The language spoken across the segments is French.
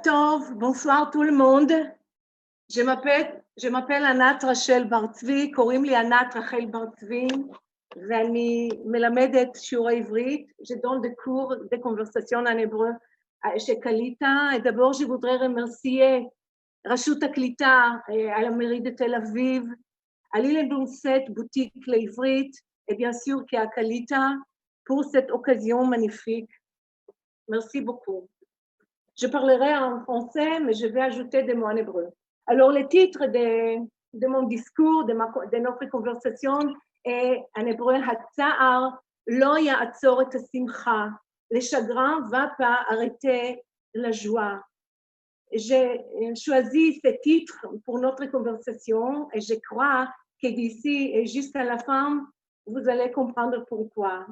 Tov, bonsoir tout le monde. Je m'appelle ענת רחל בר-צבי, קוראים לי ענת רחל בר-צבי, ואני מלמדת שיעורי עברית. Je donne des cours de conversation en hébreu chez Kalita. Et d'abord, je voudrais remercier רשות הקליטה à la mairie de Tel Aviv, à l'île Douncet, boutique לעברית, et bien sûr qu'à Kalita pour cette occasion magnifique. Merci beaucoup. Je parlerai en français, mais je vais ajouter des mots en hébreu. Alors, le titre de mon discours, de notre conversation est en hébreu, Hatsa'ar lo ya'atzor et simcha. Le chagrin ne va pas arrêter la joie. J'ai choisi ce titre pour notre conversation et je crois que d'ici et jusqu'à la fin, vous allez comprendre pourquoi.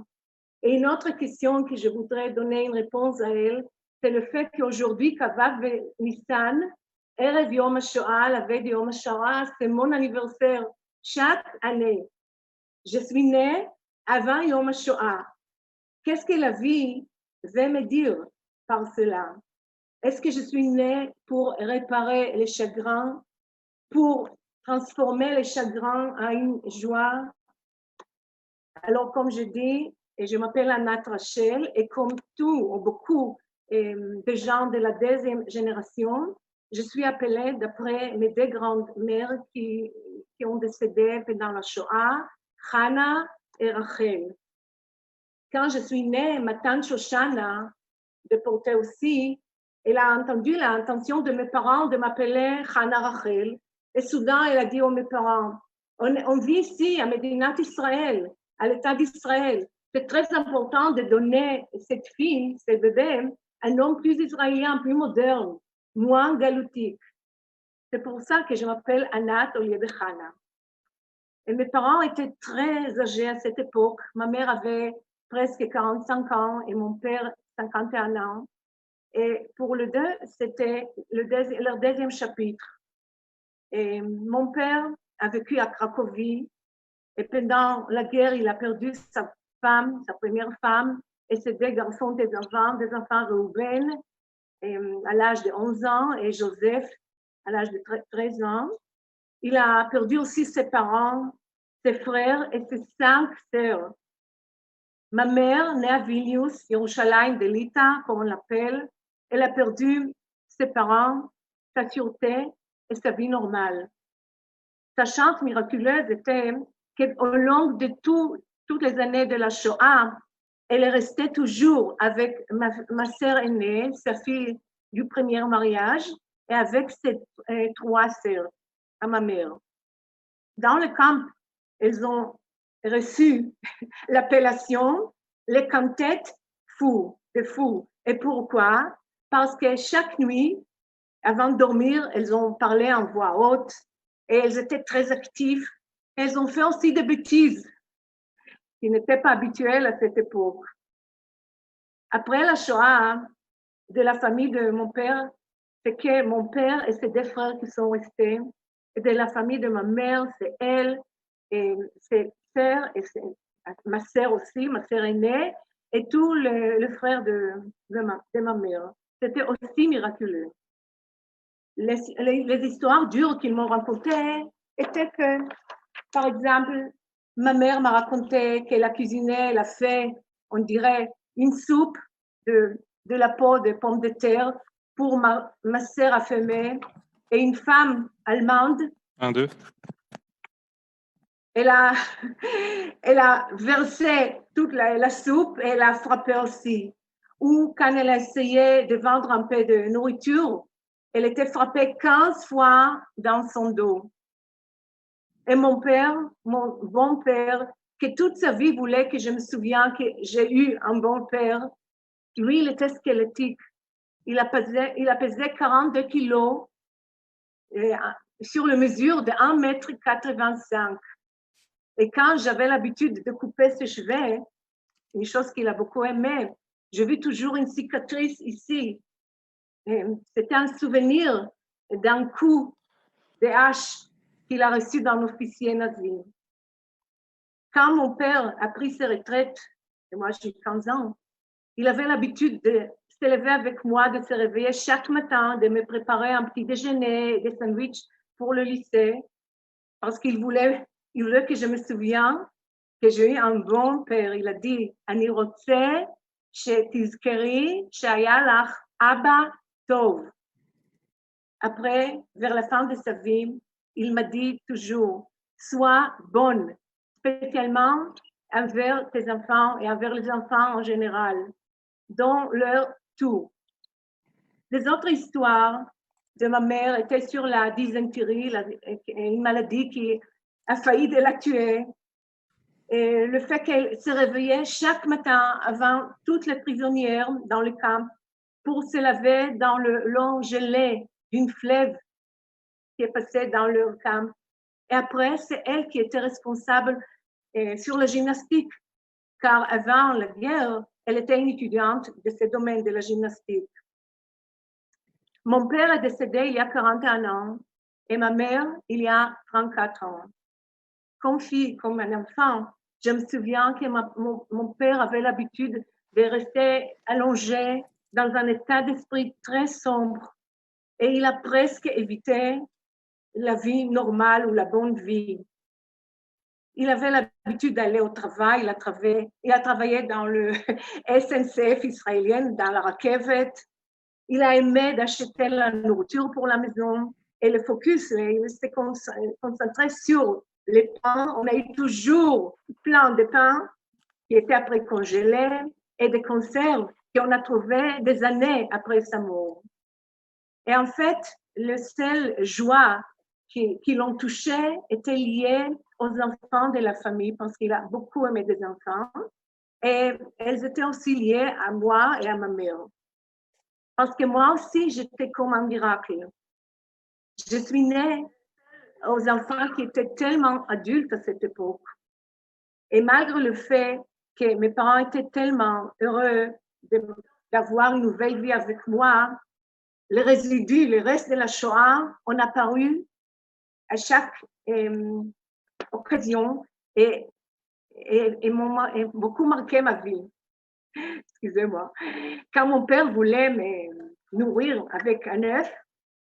Et une autre question que je voudrais donner une réponse à elle, c'est le fait qu'aujourd'hui, Kavav Nissan, Erev Yom HaShoah, la veille de Yom HaShoah, c'est mon anniversaire chaque année. Je suis née avant Yom HaShoah. Qu'est-ce que la vie veut me dire par cela? Est-ce que je suis née pour réparer les chagrins, pour transformer les chagrins en une joie? Alors, comme je dis, et je m'appelle Anat Rachel, et comme tout ou beaucoup de gens de la deuxième génération, je suis appelée d'après mes deux grandes-mères qui ont décédé pendant la Shoah, Hana et Rachel. Quand je suis née, ma tante Shoshana, déportée aussi, elle a entendu l'intention de mes parents de m'appeler Hana Rachel, et soudain elle a dit à mes parents, on vit ici à Médinat Israël, à l'État d'Israël. C'est très important de donner cette fille, ce bébé, un nom plus israélien, plus moderne, moins galoutique. C'est pour ça que je m'appelle Anat au lieu de Hana. Et mes parents étaient très âgés à cette époque. Ma mère avait presque 45 ans et mon père 51 ans. Et pour les deux, c'était leur deuxième chapitre. Et mon père a vécu à Cracovie. Et pendant la guerre, il a perdu sa femme, sa première femme, et ses deux garçons, des enfants Reuben, à l'âge de 11 ans, et Joseph, à l'âge de 13 ans. Il a perdu aussi ses parents, ses frères et ses 5 sœurs. Ma mère, née à Vilnius, Yerushalayim Delita, comme on l'appelle, elle a perdu ses parents, sa sûreté et sa vie normale. Sa chance miraculeuse était qu'au long de toutes les années de la Shoah, elle est restée toujours avec ma sœur aînée, sa fille du premier mariage, et avec ses 3 sœurs, à ma mère. Dans le camp, elles ont reçu l'appellation les cantettes de fous. Et pourquoi? Parce que chaque nuit, avant de dormir, elles ont parlé en voix haute et elles étaient très actives. Elles ont fait aussi des bêtises qui n'étaient pas habituelles à cette époque. Après la Shoah, de la famille de mon père, c'est que mon père et ses 2 frères qui sont restés. Et de la famille de ma mère, c'est elle et ses sœurs, et ma sœur aussi, ma sœur aînée, et tous les frères de ma mère. C'était aussi miraculeux. Les histoires dures qu'ils m'ont racontées étaient que, par exemple, ma mère m'a raconté qu'elle a cuisiné, elle a fait, on dirait, une soupe de la peau de pommes de terre pour ma sœur affamée, et une femme allemande. 1, 2. Elle a versé toute la soupe et elle a frappé aussi. Ou quand elle a essayé de vendre un peu de nourriture, elle était frappée 15 fois dans son dos. Et mon père, mon bon père, que toute sa vie voulait que je me souvienne que j'ai eu un bon père, lui, il était squelettique. Il a pesé 42 kilos sur la mesure de 1,85 m. Et quand j'avais l'habitude de couper ses cheveux, une chose qu'il a beaucoup aimé, j'ai vu toujours une cicatrice ici. C'était un souvenir d'un coup de hache qu'il a reçu d'un officier nazi. Quand mon père a pris sa retraite, et moi j'ai 15 ans, il avait l'habitude de s'élevait avec moi, de se réveiller chaque matin, de me préparer un petit déjeuner, des sandwichs pour le lycée, parce qu'il voulait que je me souvienne que j'ai eu un bon père. Il a dit, אני רוצה שתזכרי שהיה לך אבא טוב. Après, vers la fin de sa vie, il m'a dit toujours, sois bonne, spécialement envers tes enfants et envers les enfants en général, dans leur tout. Les autres histoires de ma mère étaient sur la dysenterie, une maladie qui a failli de la tuer. Et le fait qu'elle se réveillait chaque matin avant toutes les prisonnières dans le camp pour se laver dans le long gelé d'une fleuve qui est passé dans leur camp. Et après, c'est elle qui était responsable sur la gymnastique, car avant la guerre, elle était une étudiante de ce domaine de la gymnastique. Mon père est décédé il y a 41 ans et ma mère il y a 34 ans. Comme fille, comme un enfant, je me souviens que mon père avait l'habitude de rester allongé dans un état d'esprit très sombre et il a presque évité la vie normale ou la bonne vie. Il avait l'habitude d'aller au travail, il a travaillé dans le SNCF israélien, dans la Rakevet. Il a aimé d'acheter la nourriture pour la maison et le focus, il s'est concentré sur les pains. On a eu toujours plein de pains qui étaient après congelés et des conserves qu'on a trouvées des années après sa mort. Et en fait, le seul joie qui l'ont touché était lié aux enfants de la famille parce qu'il a beaucoup aimé des enfants et elles étaient aussi liées à moi et à ma mère. Parce que moi aussi, j'étais comme un miracle. Je suis née aux enfants qui étaient tellement adultes à cette époque. Et malgré le fait que mes parents étaient tellement heureux d'avoir une nouvelle vie avec moi, les résidus, le reste de la Shoah, ont apparu à chaque occasion et m'ont beaucoup marqué ma vie. Excusez-moi. Quand mon père voulait me nourrir avec un œuf,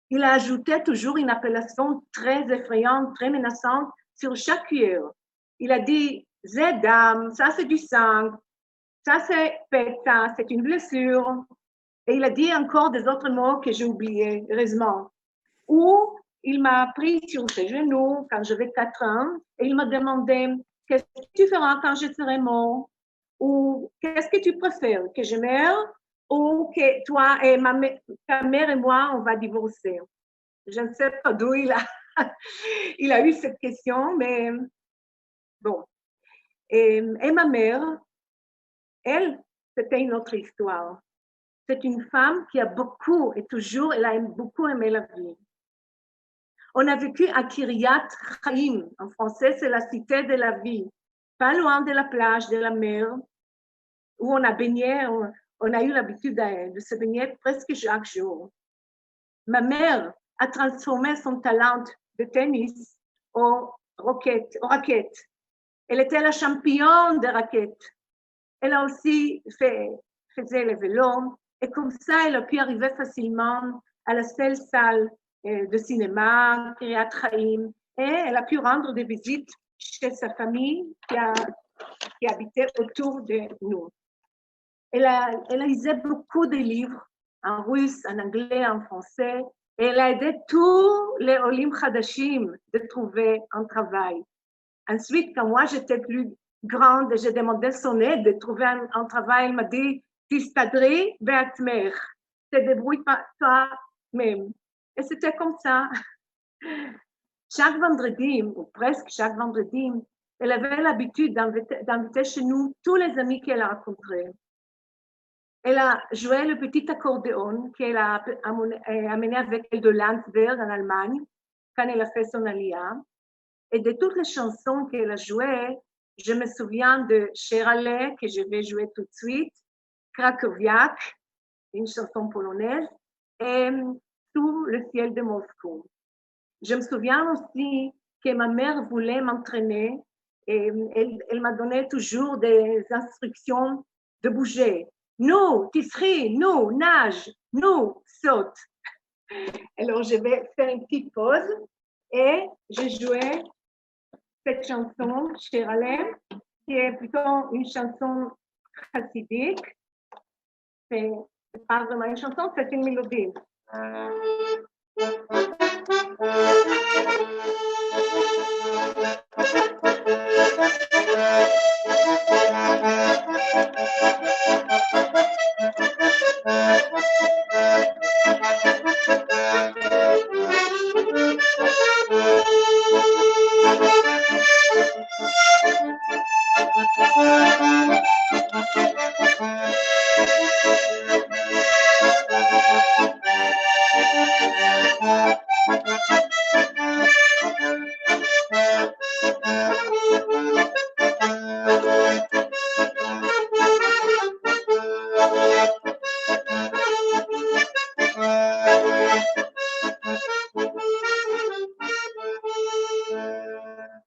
il a ajouté toujours une appellation très effrayante, très menaçante sur chaque cuillère. Il a dit « Zedam, ça c'est du sang, ça c'est peta, c'est une blessure ». Et il a dit encore des autres mots que j'ai oubliés, heureusement. Ou il m'a pris sur ses genoux quand j'avais 4 ans et il m'a demandé « Qu'est-ce que tu feras quand je serai mort ?» Ou « Qu'est-ce que tu préfères, que je meure ou que toi et ta mère et moi, on va divorcer ?» Je ne sais pas d'où il a eu cette question, mais bon. Et ma mère, elle, c'était une autre histoire. C'est une femme qui a beaucoup, et toujours, elle a beaucoup aimé la vie. On a vécu à Kiryat Chaim, en français, c'est la cité de la vie, pas loin de la plage, de la mer, où on a baigné, on a eu l'habitude de se baigner presque chaque jour. Ma mère a transformé son talent de tennis en raquette. Elle était la championne des raquettes. Elle a aussi faisait le vélo et comme ça, elle a pu arriver facilement à la seule salle de cinéma, Kiryat Chaim, et elle a pu rendre des visites chez sa famille qui habitait autour de nous. Elle a lisé beaucoup de livres en russe, en anglais, en français, et elle a aidé tous les Olim Chadashim de trouver un travail. Ensuite, quand moi j'étais plus grande et j'ai demandé son aide de trouver un travail, elle m'a dit « Tistadri be'atmer » te débrouille toi-même. Et c'était comme ça. Chaque vendredi, ou presque chaque vendredi, elle avait l'habitude d'inviter chez nous tous les amis qu'elle a rencontrés. Elle a joué le petit accordéon qu'elle a amené avec elle de Landsberg en Allemagne quand elle a fait son alia. Et de toutes les chansons qu'elle a jouées, je me souviens de Sherale, que je vais jouer tout de suite, Krakowiak, une chanson polonaise, et Sous le ciel de Moscou. Je me souviens aussi que ma mère voulait m'entraîner et elle m'a donné toujours des instructions de bouger. nous, tisserie, nous, nage, nous, saute. Alors, je vais faire une petite pause et je jouais cette chanson, Shir Alem, qui est plutôt une chanson chassidique. C'est pas vraiment une chanson, c'est une mélodie.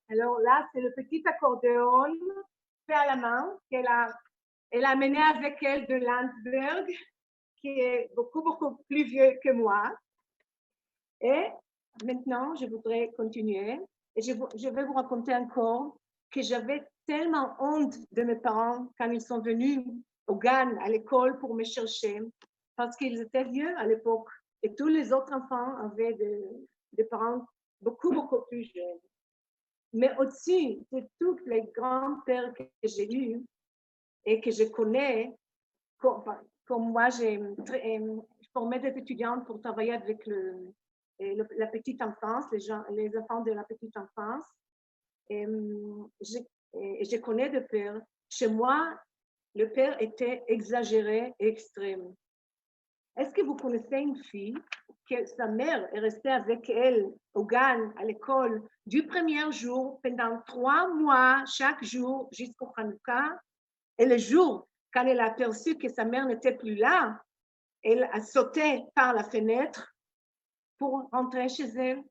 Alors là, c'est le petit accordéon fait à la main qu'elle a amené avec elle de Landsberg, qui est beaucoup, beaucoup plus vieux que moi. Et maintenant, je voudrais continuer. Et je vais vous raconter encore que j'avais tellement honte de mes parents quand ils sont venus au GAN, à l'école, pour me chercher, parce qu'ils étaient vieux à l'époque. Et tous les autres enfants avaient des parents beaucoup, beaucoup plus jeunes. Mais au-dessus de tous les grands-pères que j'ai eus et que je connais, comme moi, j'ai formé des étudiantes pour travailler avec la petite enfance, les enfants de la petite enfance. Et je connais des pères. Chez moi, le père était exagéré et extrême. Est-ce que vous connaissez une fille que sa mère est restée avec elle au GAN, à l'école, du premier jour, pendant 3 mois, chaque jour, jusqu'au Hanouka? Et le jour, quand elle a aperçu que sa mère n'était plus là, elle a sauté par la fenêtre pour rentrer chez elle.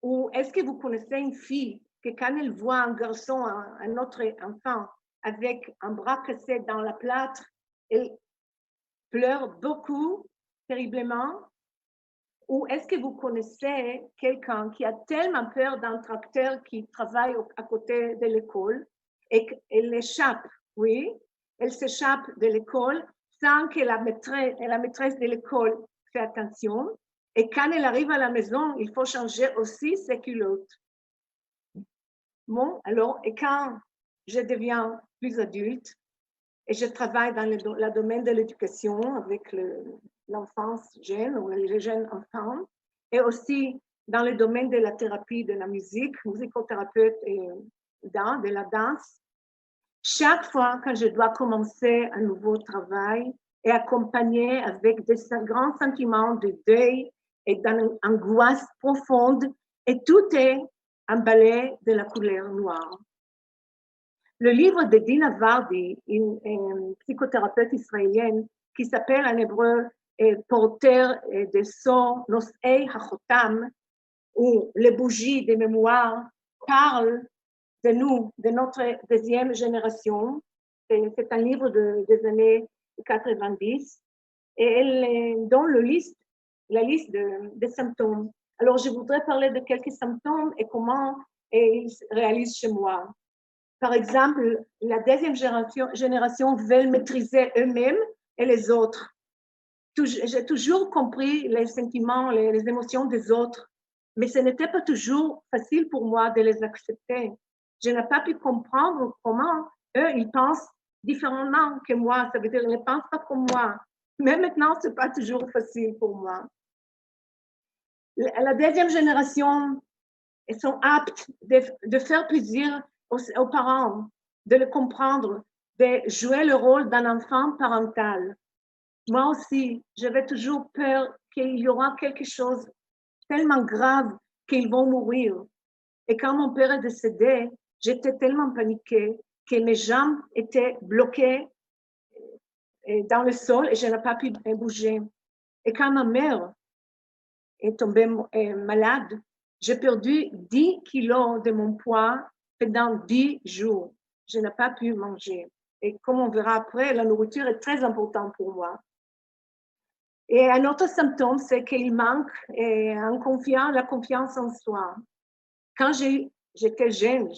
Ou est-ce que vous connaissez une fille que quand elle voit un garçon, un autre enfant, avec un bras cassé dans la plâtre, elle pleure beaucoup, terriblement? Ou est-ce que vous connaissez quelqu'un qui a tellement peur d'un tracteur qui travaille à côté de l'école et qu'elle échappe, oui, elle s'échappe de l'école sans que la maîtresse de l'école fait attention. Et quand elle arrive à la maison, il faut changer aussi ses culottes. Bon, alors, et quand je deviens plus adulte et je travaille dans le domaine de l'éducation avec l'enfance jeune ou les jeunes enfants, et aussi dans le domaine de la thérapie de la musique, musicothérapeute et de la danse, chaque fois que je dois commencer un nouveau travail et accompagner avec des grands sentiments de deuil et d'angoisse profonde, et tout est emballé de la couleur noire. Le livre de Dina Vardi, une psychothérapeute israélienne, qui s'appelle en hébreu Porter de sons, Nosei Hachotam, ou les bougies des mémoires, parle de nous, de notre deuxième génération. C'est un livre des années 90 et elle donne la liste des symptômes. Alors, je voudrais parler de quelques symptômes et comment ils se réalisent chez moi. Par exemple, la deuxième génération veut maîtriser eux-mêmes et les autres. J'ai toujours compris les sentiments, les émotions des autres, mais ce n'était pas toujours facile pour moi de les accepter. Je n'ai pas pu comprendre comment eux, ils pensent différemment que moi. Ça veut dire qu'ils ne pensent pas comme moi. Mais maintenant, ce n'est pas toujours facile pour moi. La deuxième génération, ils sont aptes de faire plaisir aux parents, de le comprendre, de jouer le rôle d'un enfant parental. Moi aussi, j'avais toujours peur qu'il y aura quelque chose tellement grave qu'ils vont mourir. Et quand mon père est décédé, j'étais tellement paniquée que mes jambes étaient bloquées dans le sol et je n'ai pas pu bouger. Et quand ma mère est tombée malade, j'ai perdu 10 kilos de mon poids pendant 10 jours. Je n'ai pas pu manger. Et comme on verra après, la nourriture est très importante pour moi. Et un autre symptôme, c'est qu'il manque la confiance en soi. Quand j'étais jeune,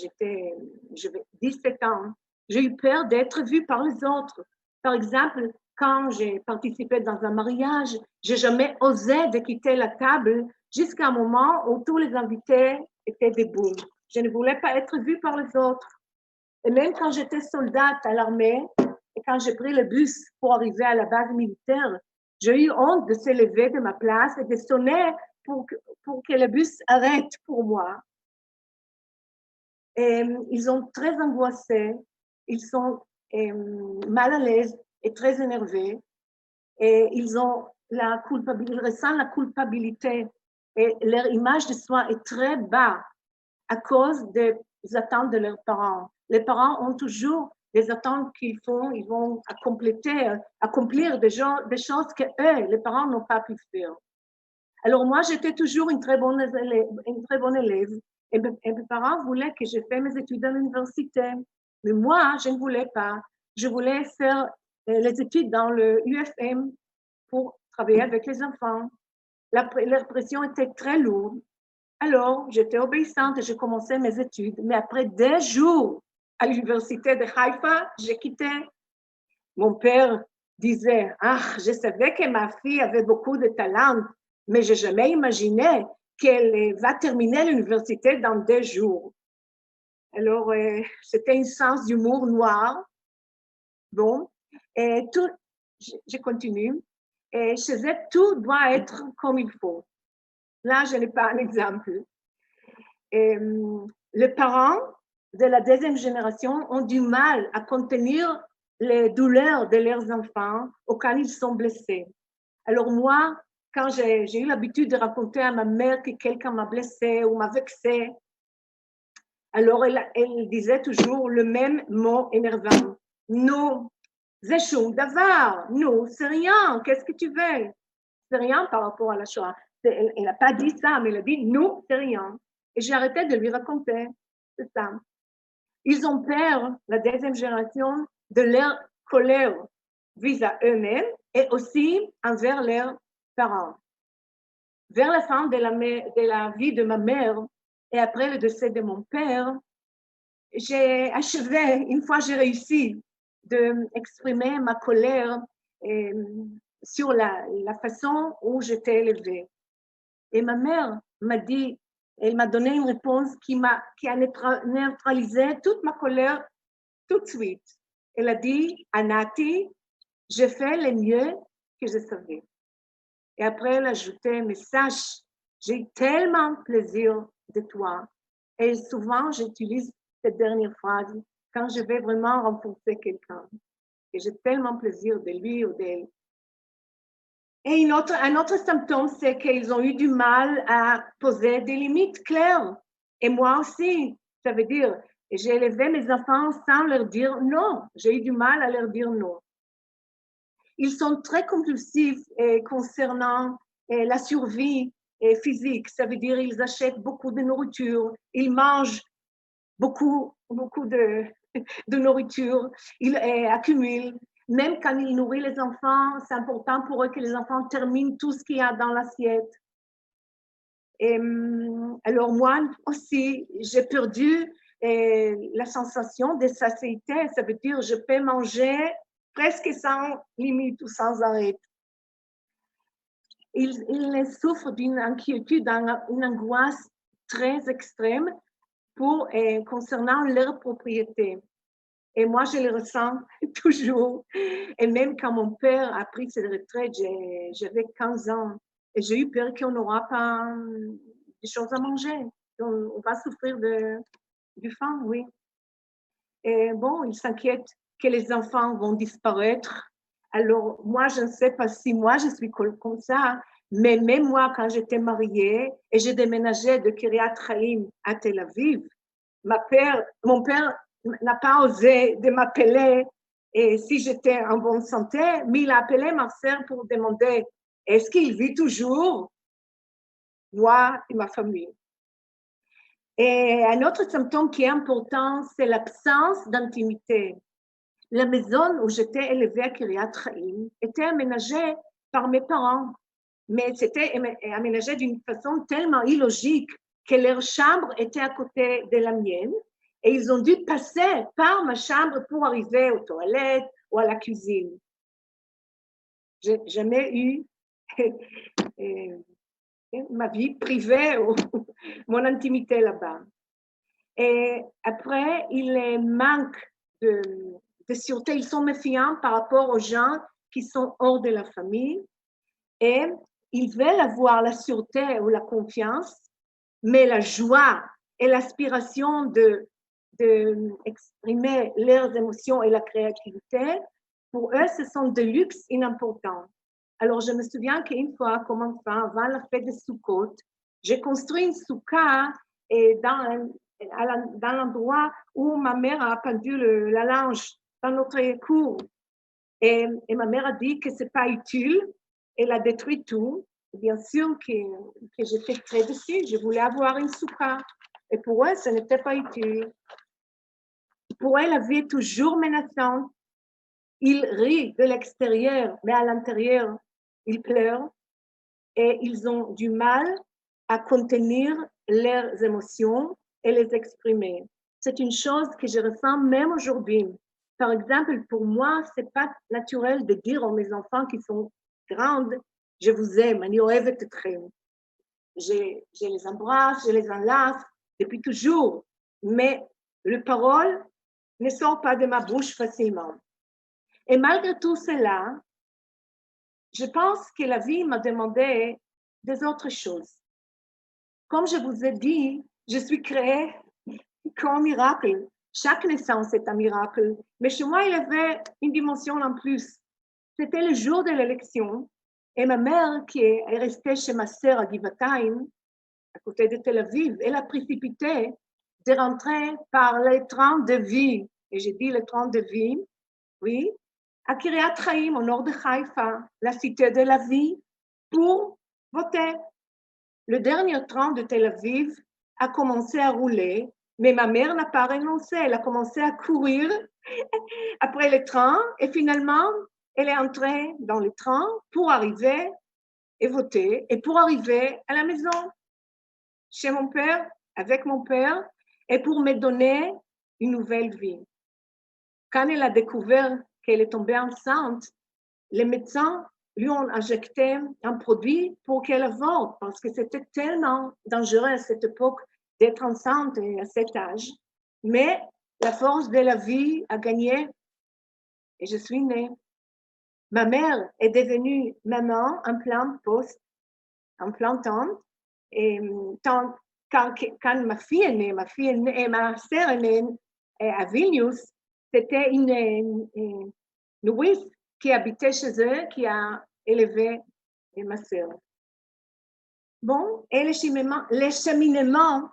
j'avais 17 ans, j'ai eu peur d'être vue par les autres. Par exemple, quand j'ai participé dans un mariage, j'ai jamais osé de quitter la table jusqu'à un moment où tous les invités étaient debout. Je ne voulais pas être vue par les autres. Et même quand j'étais soldate à l'armée, et quand j'ai pris le bus pour arriver à la base militaire, j'ai eu honte de se lever de ma place et de sonner pour que le bus arrête pour moi. Et ils sont très angoissés, ils sont mal à l'aise et très énervés, et ils ressentent la culpabilité, et leur image de soi est très bas à cause des attentes de leurs parents. Les parents ont toujours des attentes ils vont accomplir des choses que eux, les parents, n'ont pas pu faire. Alors moi, j'étais toujours une très bonne élève. Et mes parents voulaient que je fasse mes études à l'université. Mais moi, je ne voulais pas. Je voulais faire les études dans le UFM pour travailler avec les enfants. La pression était très lourde. Alors, j'étais obéissante et je commençais mes études. Mais après 2 jours à l'université de Haïfa, j'ai quitté. Mon père disait, ah, je savais que ma fille avait beaucoup de talent, mais je n'ai jamais imaginé qu'elle va terminer l'université dans 2 jours. Alors, c'était un sens d'humour noir. Bon, et tout, je continue. Et chez eux, tout doit être comme il faut. Là, je n'ai pas un exemple. Et, les parents de la deuxième génération ont du mal à contenir les douleurs de leurs enfants auxquels ils sont blessés. Alors moi, quand j'ai eu l'habitude de raconter à ma mère que quelqu'un m'a blessé ou m'a vexé, alors elle disait toujours le même mot énervant. Non, c'est shum davar. Non, c'est rien. Qu'est-ce que tu veux? C'est rien par rapport à la Shoah. Elle n'a pas dit ça, mais elle a dit non, c'est rien. Et j'ai arrêté de lui raconter. C'est ça. Ils ont peur, la deuxième génération, de leur colère vis-à eux-mêmes et aussi envers leurs parents. Vers la fin de la vie de ma mère et après le décès de mon père, j'ai achevé, une fois j'ai réussi d'exprimer ma colère sur la façon où j'étais élevée. Et ma mère m'a dit, elle m'a donné une réponse qui a neutralisé toute ma colère tout de suite. Elle a dit, Anati, j'ai fait le mieux que je savais. Et après, elle a ajouté, mais sache, j'ai eu tellement plaisir de toi. Et souvent, j'utilise cette dernière phrase quand je vais vraiment renforcer quelqu'un. Et j'ai tellement plaisir de lui ou d'elle. Et un autre symptôme, c'est qu'ils ont eu du mal à poser des limites claires. Et moi aussi, ça veut dire, j'ai élevé mes enfants sans leur dire non. J'ai eu du mal à leur dire non. Ils sont très compulsifs concernant la survie physique. Ça veut dire qu'ils achètent beaucoup de nourriture, ils mangent beaucoup de nourriture, ils accumulent. Même quand ils nourrissent les enfants, c'est important pour eux que les enfants terminent tout ce qu'il y a dans l'assiette. Et, alors moi aussi, j'ai perdu la sensation de satiété. Ça veut dire je peux manger presque sans limite ou sans arrêt. Ils souffrent d'une inquiétude, d'une angoisse très extrême concernant leur propriété. Et moi, je le ressens toujours. Et même quand mon père a pris cette retraite, j'avais 15 ans. Et j'ai eu peur qu'on n'aura pas des choses à manger. On va souffrir du faim, oui. Et bon, il s'inquiète que les enfants vont disparaître. Alors, moi, je ne sais pas si moi, je suis comme ça, mais même moi, quand j'étais mariée et j'ai déménagé de Kiryat Chaim à Tel Aviv, mon père n'a pas osé de m'appeler et si j'étais en bonne santé, mais il a appelé ma sœur pour demander est-ce qu'il vit toujours, moi et ma famille. Et un autre symptôme qui est important, c'est l'absence d'intimité. La maison où j'étais élevée à Kiryat Chaim était aménagée par mes parents, mais c'était aménagé d'une façon tellement illogique que leur chambre était à côté de la mienne et ils ont dû passer par ma chambre pour arriver aux toilettes ou à la cuisine. J'ai jamais eu ma vie privée ou mon intimité là-bas. Et après, il manque de sûreté, ils sont méfiants par rapport aux gens qui sont hors de la famille et ils veulent avoir la sûreté ou la confiance, mais la joie et l'aspiration d'exprimer leurs émotions et la créativité, pour eux, ce sont des luxes inimportants. Alors, je me souviens qu'une fois, comme enfant, avant la fête de Sukkot, j'ai construit une soukha et dans l'endroit où ma mère a pendu la linge dans notre cour. Et ma mère a dit que ce n'est pas utile. Elle a détruit tout. Bien sûr que j'étais très déçue. Je voulais avoir une soukha. Et pour elle, ce n'était pas utile. Pour elle, la vie est toujours menaçante. Ils rient de l'extérieur, mais à l'intérieur, ils pleurent. Et ils ont du mal à contenir leurs émotions et les exprimer. C'est une chose que je ressens même aujourd'hui. Par exemple, pour moi, ce n'est pas naturel de dire à mes enfants qui sont grandes, je vous aime, אני אוהבת אתכם. Je les embrasse, je les enlace depuis toujours, mais le parole ne sort pas de ma bouche facilement. Et malgré tout cela, je pense que la vie m'a demandé des autres choses. Comme je vous ai dit, je suis créée comme un miracle. Chaque naissance est un miracle. Mais chez moi, il y avait une dimension en plus. C'était le jour de l'élection. Et ma mère, qui est restée chez ma sœur à Givatayim, à côté de Tel Aviv, elle a précipité de rentrer par les trains de vie. Et j'ai dit les trains de vie, oui, à Kiryat Chaim, au nord de Haïfa, la cité de la vie, pour voter. Le dernier train de Tel Aviv a commencé à rouler, mais ma mère n'a pas renoncé. Elle a commencé à courir après le train et finalement, elle est entrée dans le train pour arriver et voter et pour arriver à la maison, chez mon père, avec mon père, et pour me donner une nouvelle vie. Quand elle a découvert qu'elle est tombée enceinte, les médecins lui ont injecté un produit pour qu'elle avorte, parce que c'était tellement dangereux à cette époque d'être enceinte et à cet âge. Mais la force de la vie a gagné et je suis née. Ma mère est devenue maman en plein poste, en plein temps. Et quand ma fille est née, ma sœur est née à Vilnius, c'était une nourrice qui habitait chez eux, qui a élevé ma sœur. Bon, et le cheminement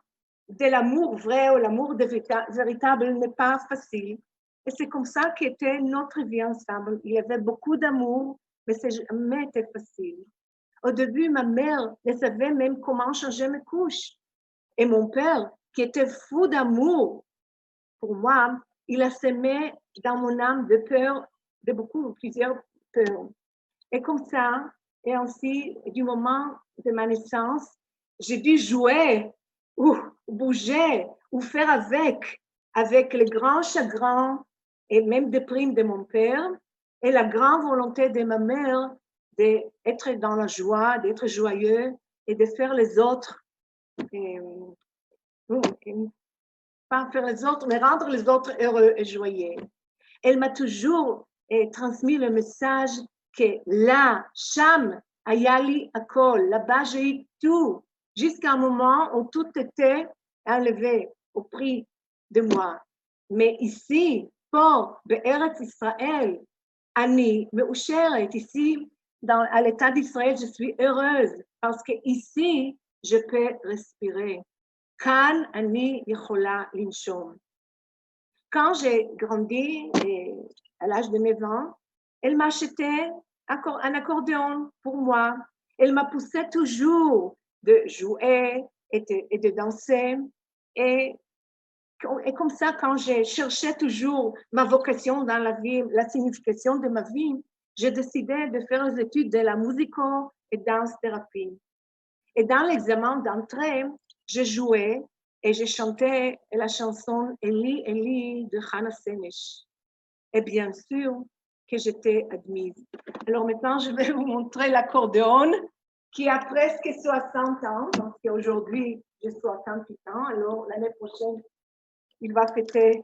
de l'amour vrai ou l'amour véritable n'est pas facile. Et c'est comme ça qu'était notre vie ensemble. Il y avait beaucoup d'amour, mais ça n'a jamais été facile. Au début, ma mère ne savait même comment changer mes couches. Et mon père, qui était fou d'amour pour moi, il a semé dans mon âme de peur, plusieurs peurs. Et comme ça, et ainsi, du moment de ma naissance, j'ai dû jouer ou bouger ou faire avec le grand chagrin et même des primes de mon père et la grande volonté de ma mère d'être dans la joie, d'être joyeux et de faire les autres. Pas faire les autres, mais rendre les autres heureux et joyeux. Elle m'a toujours transmis le message que là, Sham, Ayali Akol, là-bas j'ai eu tout, jusqu'à un moment où tout était enlevé au prix de moi. Mais ici, pour Be'eretz Israël, Ani, Me'usheret, ici, à l'état d'Israël, je suis heureuse parce que ici, je peux respirer. Kan Ani Yechola Linshom. Quand j'ai grandi, à l'âge de 9 ans, elle m'a acheté un accordéon pour moi. Elle m'a poussé toujours de jouer et de danser. Et Et comme ça, quand je cherchais toujours ma vocation dans la vie, la signification de ma vie, j'ai décidé de faire les études de la musico et danse-thérapie. Et dans l'examen d'entrée, je jouais et je chantais la chanson Eli, Eli de Hannah Senesh. Et bien sûr que j'étais admise. Alors maintenant, je vais vous montrer l'accordéon qui a presque 60 ans, donc aujourd'hui, j'ai 68 ans, alors l'année prochaine, il va fêter.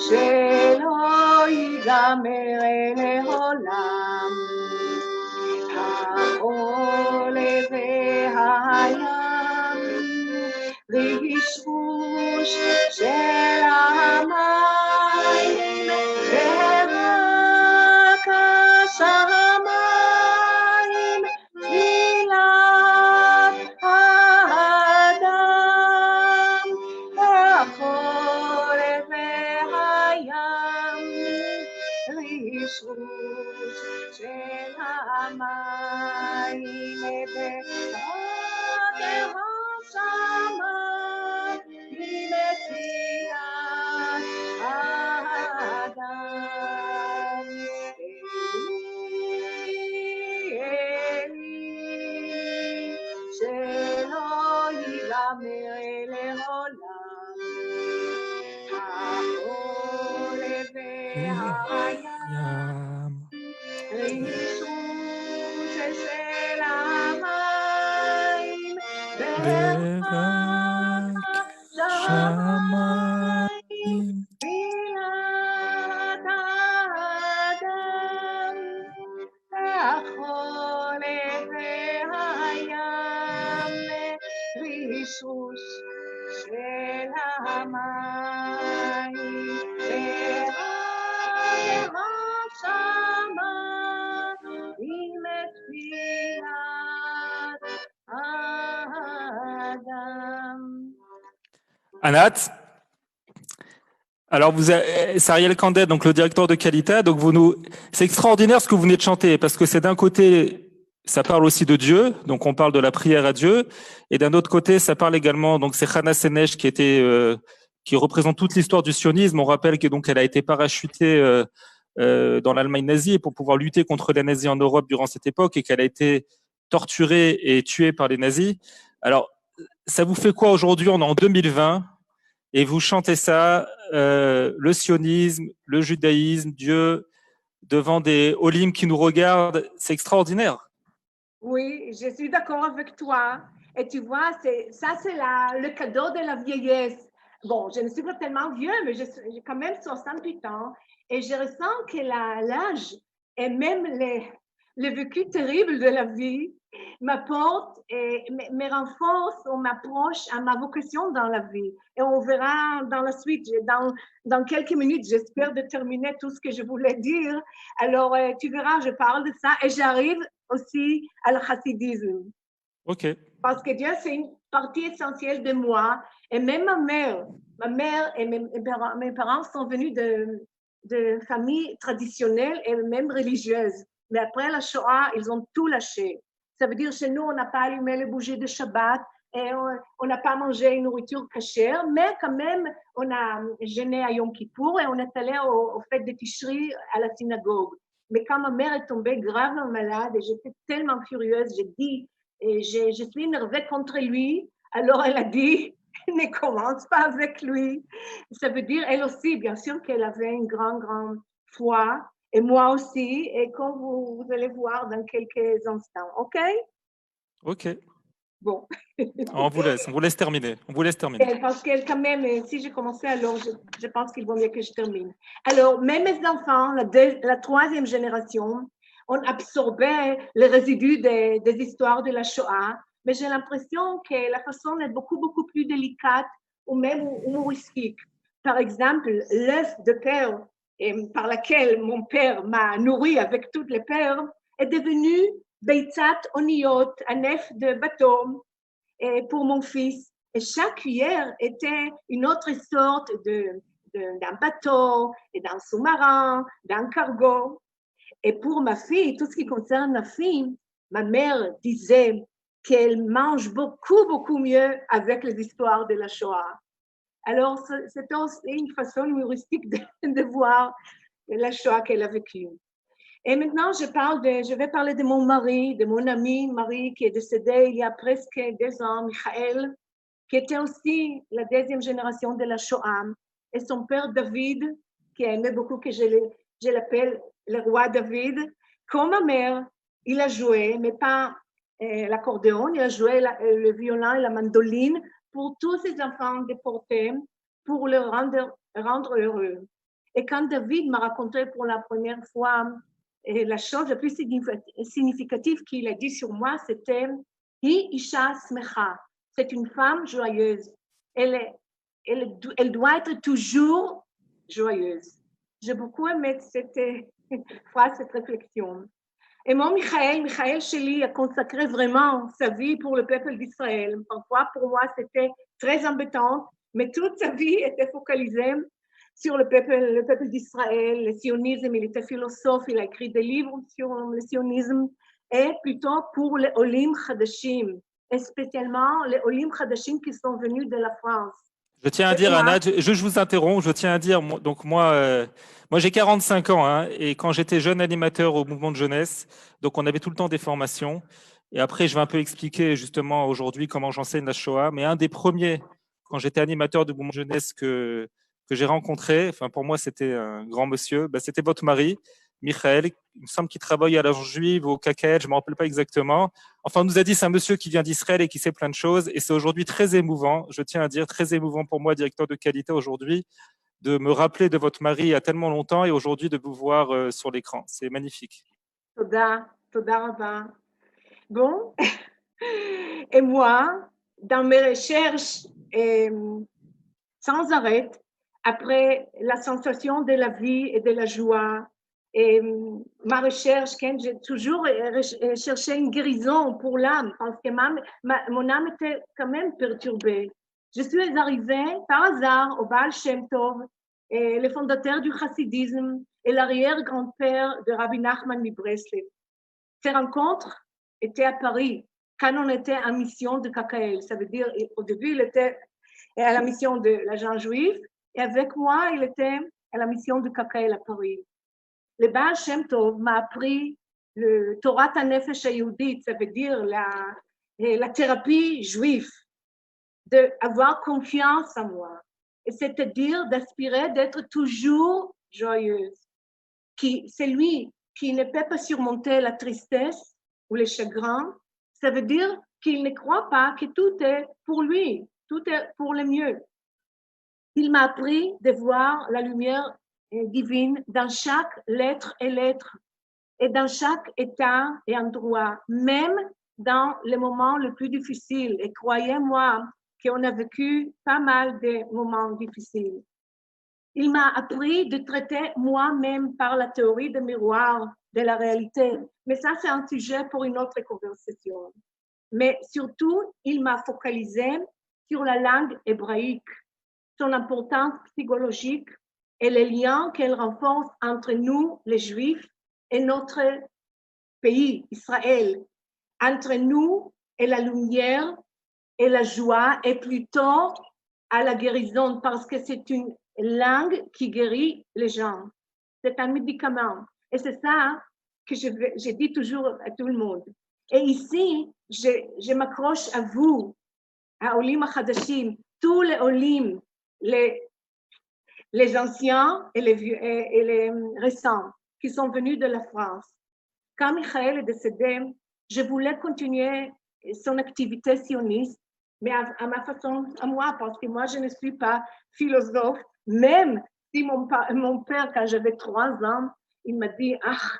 שלא ייגמר לעולם, העולה והים, רישרוש של המים, ורק השמיים, תפילת האדם, החורף והים, רישרוש של המים, ורק השמיים, תפילת האדם. שלא ייגמר לעולם, החורף והים, רישרוש של המים, ורק השמיים, תפילת האדם, החורף והים, רישרוש של המים, ורק השמיים, תפילת האדם. Anat, alors c'est Ariel Candet, donc le directeur de Qualita. Donc c'est extraordinaire ce que vous venez de chanter parce que c'est d'un côté, ça parle aussi de Dieu, donc on parle de la prière à Dieu, et d'un autre côté, ça parle également, donc c'est Hannah Senesh qui représente toute l'histoire du sionisme. On rappelle que donc elle a été parachutée dans l'Allemagne nazie pour pouvoir lutter contre les nazis en Europe durant cette époque et qu'elle a été torturée et tuée par les nazis. Alors, ça vous fait quoi aujourd'hui? On est en 2020 et vous chantez ça, le sionisme, le judaïsme, Dieu, devant des olim qui nous regardent. C'est extraordinaire. Oui, je suis d'accord avec toi. Et tu vois, c'est le cadeau de la vieillesse. Bon, je ne suis pas tellement vieux, mais j'ai quand même 68 ans. Et je ressens que l'âge et même le vécu terrible de la vie m'apporte et me renforce ou m'approche à ma vocation dans la vie. Et on verra dans la suite, dans quelques minutes, j'espère de terminer tout ce que je voulais dire. Alors, tu verras, je parle de ça et j'arrive aussi à le chassidisme. Ok. Parce que Dieu, c'est une partie essentielle de moi. Et même ma mère et mes parents sont venus de familles traditionnelles et même religieuses. Mais après la Shoah, ils ont tout lâché. Ça veut dire chez nous, on n'a pas allumé les bougies de Shabbat et on n'a pas mangé une nourriture cachère, mais quand même, on a jeûné à Yom Kippour et on est allé au fête de Tishri à la synagogue. Mais quand ma mère est tombée gravement malade et j'étais tellement furieuse, j'ai dit, et je suis énervée contre lui, alors elle a dit, ne commence pas avec lui. Ça veut dire, elle aussi, bien sûr qu'elle avait une grande foi, et moi aussi, et comme vous allez voir dans quelques instants, ok? Ok. Bon. On vous laisse terminer. Parce que quand même, si j'ai commencé, alors je pense qu'il vaut mieux que je termine. Alors, même mes enfants, la troisième génération, ont absorbé les résidus des histoires de la Shoah, mais j'ai l'impression que la façon est beaucoup plus délicate ou même humoristique. Par exemple, l'œuf de perles par laquelle mon père m'a nourri avec toutes les perles est devenu beitzat oniyot, un œuf de bateau, pour mon fils. Et chaque cuillère était une autre sorte d'un bateau, d'un sous-marin, d'un cargo. Et pour ma fille, tout ce qui concerne ma fille, ma mère disait qu'elle mange beaucoup, beaucoup mieux avec les histoires de la Shoah. Alors, c'était aussi une façon humoristique de voir la Shoah qu'elle a vécue. Et maintenant, je vais parler de mon mari, de mon ami Marie, qui est décédé il y a presque 2 ans, Michael, qui était aussi la deuxième génération de la Shoah, et son père David, qui aimait beaucoup que je l'appelle le roi David. Comme ma mère, il a joué, mais pas l'accordéon, il a joué le violon et la mandoline pour tous ces enfants déportés, pour les rendre heureux. Et quand David m'a raconté pour la première fois, la chose la plus significative qu'il a dit sur moi, c'était « Hi isha smecha ». C'est une femme joyeuse. Elle doit être toujours joyeuse. J'ai beaucoup aimé cette phrase, cette réflexion. Et mon Michael Sheli a consacré vraiment sa vie pour le peuple d'Israël. Parfois, pour moi, c'était très embêtant, mais toute sa vie était focalisée sur le peuple d'Israël, le sionisme. Il était philosophe, il a écrit des livres sur le sionisme, et plutôt pour les Olim Chadashim, et spécialement les Olim Chadashim qui sont venus de la France. Je tiens à dire, Anna, je vous interromps, je tiens à dire, donc moi j'ai 45 ans, hein, et quand j'étais jeune animateur au mouvement de jeunesse, donc on avait tout le temps des formations, et après je vais un peu expliquer justement aujourd'hui comment j'enseigne la Shoah, mais un des premiers, quand j'étais animateur du mouvement de jeunesse que j'ai rencontré, enfin pour moi c'était un grand monsieur, c'était votre mari, Michael, il me semble qu'il travaille à l'Agence juive, au KKL, je ne me rappelle pas exactement. Enfin, on nous a dit c'est un monsieur qui vient d'Israël et qui sait plein de choses. Et c'est aujourd'hui très émouvant, je tiens à dire, très émouvant pour moi, directeur de qualité aujourd'hui, de me rappeler de votre mari il y a tellement longtemps et aujourd'hui de vous voir sur l'écran. C'est magnifique. Toda Rabba. Bon, et moi, dans mes recherches sans arrêt, après la sensation de la vie et de la joie, et ma recherche, j'ai toujours cherché une guérison pour l'âme, parce que mon âme était quand même perturbée. Je suis arrivée par hasard au Baal Shem Tov, le fondateur du chassidisme et l'arrière-grand-père de Rabbi Nachman de Breslev. Ces rencontres étaient à Paris, quand on était en mission de KKL. Ça veut dire, au début, il était à la mission de l'agent juif, et avec moi, il était à la mission de KKL à Paris. Le Baal Shem Tov m'a appris le Torah HaNefesh HaYehudit, ça veut dire la thérapie juive, d'avoir confiance en moi, et c'est-à-dire d'aspirer d'être toujours joyeuse. C'est lui qui ne peut pas surmonter la tristesse ou le chagrin, ça veut dire qu'il ne croit pas que tout est pour lui, tout est pour le mieux. Il m'a appris de voir la lumière divine dans chaque lettre et dans chaque état et endroit, même dans les moments les plus difficiles. Et croyez-moi qu'on a vécu pas mal de moments difficiles. Il m'a appris de traiter moi-même par la théorie de miroir de la réalité. Mais ça, c'est un sujet pour une autre conversation. Mais surtout, il m'a focalisé sur la langue hébraïque, son importance psychologique et les liens qu'elle renforce entre nous, les Juifs, et notre pays, Israël, entre nous et la lumière et la joie, et plutôt à la guérison, parce que c'est une langue qui guérit les gens. C'est un médicament. Et c'est ça que je dis toujours à tout le monde. Et ici, je m'accroche à vous, à Olim HaChadashim, tous les Olim, les anciens et les récents qui sont venus de la France. Quand Michael est décédé, je voulais continuer son activité sioniste, mais à ma façon, à moi, parce que moi, je ne suis pas philosophe, même si mon père, quand j'avais 3 ans, il m'a dit,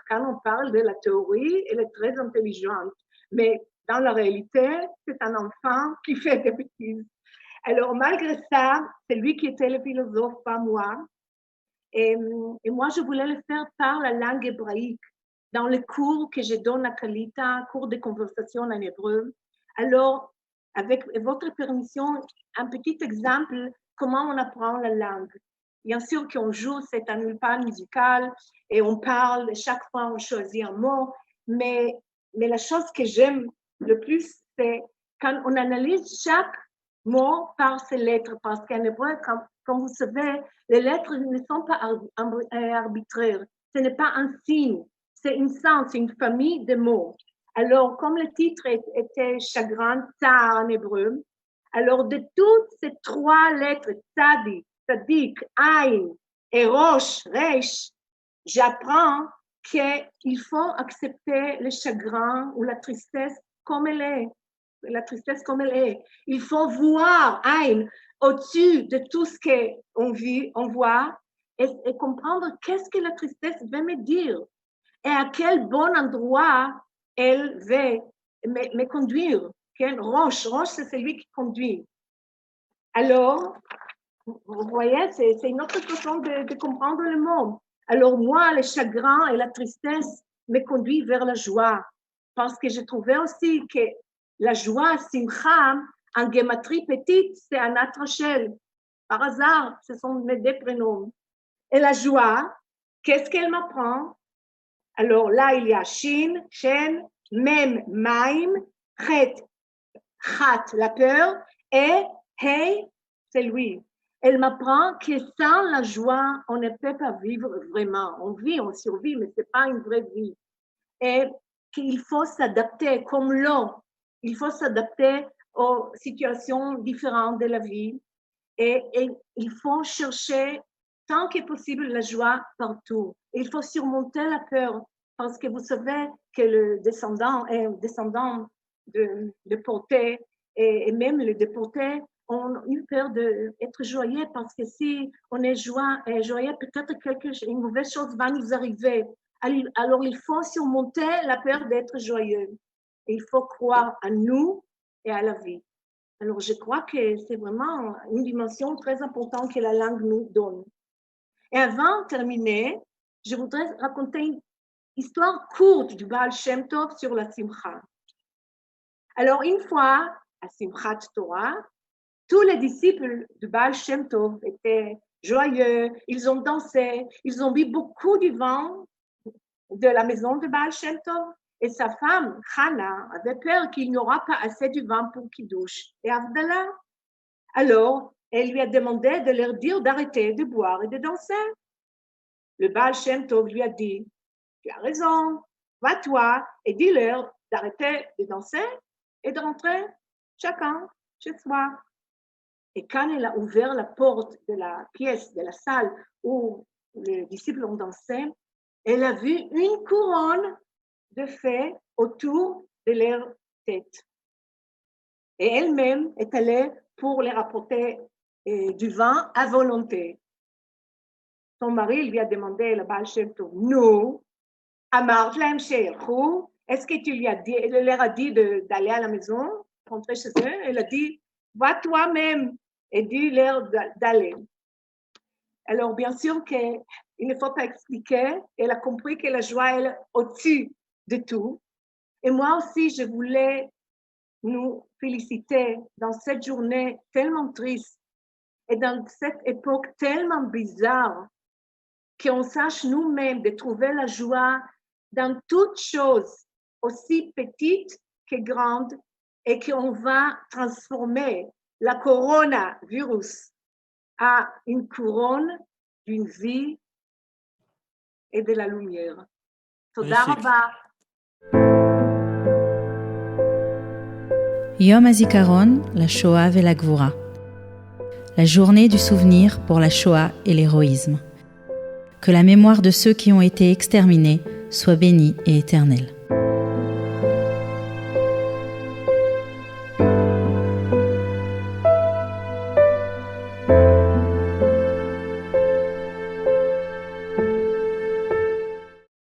quand on parle de la théorie, elle est très intelligente, mais dans la réalité, c'est un enfant qui fait des bêtises. Alors, malgré ça, c'est lui qui était le philosophe, pas moi. Et moi, je voulais le faire par la langue hébraïque, dans les cours que je donne à Kalita, cours de conversation en hébreu. Alors, avec votre permission, un petit exemple, comment on apprend la langue. bien sûr qu'on joue, c'est un ulpan musical et on parle, chaque fois on choisit un mot, mais la chose que j'aime le plus, c'est quand on analyse chaque mot par ses lettres, parce qu'en hébreu, comme vous savez, les lettres ne sont pas arbitraires, ce n'est pas un signe, c'est une sens, une famille de mots. Alors, comme le titre était chagrin, tsar en hébreu, alors de toutes ces 3 lettres, tzadik, tzadik, aïn et rosh, resh, j'apprends qu'il faut accepter le chagrin ou la tristesse comme elle est. La tristesse comme elle est. Il faut voir, aïn, au-dessus de tout ce qu'on vit, on voit, et comprendre qu'est-ce que la tristesse veut me dire et à quel bon endroit elle veut me conduire. Roche, c'est celui qui conduit. Alors, vous voyez, c'est une autre façon de comprendre le monde. Alors moi, le chagrin et la tristesse me conduisent vers la joie, parce que je trouvais aussi que la joie, simcha, en gématrie petite, c'est un Anat Rachel. Par hasard, ce sont mes 2 prénoms. Et la joie, qu'est-ce qu'elle m'apprend? Alors là, il y a Shin, Shen, Mem, Maim, Chet, Chat, la peur, et Hey, c'est lui. Elle m'apprend que sans la joie, on ne peut pas vivre vraiment. On vit, on survit, mais ce n'est pas une vraie vie. Et qu'il faut s'adapter comme l'eau. Il faut s'adapter aux situations différentes de la vie. Et il faut chercher, tant que possible, la joie partout. Et il faut surmonter la peur. Parce que vous savez que le descendant de déporté et même les déportés ont eu peur d'être joyeux parce que si on est joyeux, peut-être une mauvaise chose va nous arriver. Alors, il faut surmonter la peur d'être joyeux. Et il faut croire à nous et à la vie. Alors, je crois que c'est vraiment une dimension très importante que la langue nous donne. Et avant de terminer, je voudrais raconter une histoire courte du Baal Shem Tov sur la Simcha. Alors, une fois, à Simchat Torah, tous les disciples du Baal Shem Tov étaient joyeux, ils ont dansé, ils ont bu beaucoup du vin de la maison de Baal Shem Tov. Et sa femme, Hana, avait peur qu'il n'y aura pas assez de vin pour Kiddush et Havdalah. Alors, elle lui a demandé de leur dire d'arrêter de boire et de danser. Le Baal Shem Tov lui a dit, tu as raison, va-toi et dis-leur d'arrêter de danser et de rentrer chacun chez soi. Et quand elle a ouvert la porte de la pièce, de la salle où les disciples ont dansé, elle a vu une couronne de fées autour de leur tête. Et elle-même est allée pour les rapporter du vin à volonté. Son mari lui a demandé, le Baal Shem Tov, nous, Amar Lahem she'ilchu, est-ce que tu leur as dit d'aller à la maison, rentrer chez eux? Elle a dit, va toi-même et dis-leur d'aller. Alors, bien sûr qu'il ne faut pas expliquer, elle a compris que la joie est au-dessus de tout. Et moi aussi, je voulais nous féliciter dans cette journée tellement triste et dans cette époque tellement bizarre qu'on sache nous-mêmes de trouver la joie dans toutes choses, aussi petites que grandes, et qu'on va transformer la coronavirus à une couronne d'une vie et de la lumière. תודה רבה. Yom HaZikaron, la Shoah et la Gvura. La journée du souvenir pour la Shoah et l'héroïsme. Que la mémoire de ceux qui ont été exterminés soit bénie et éternelle.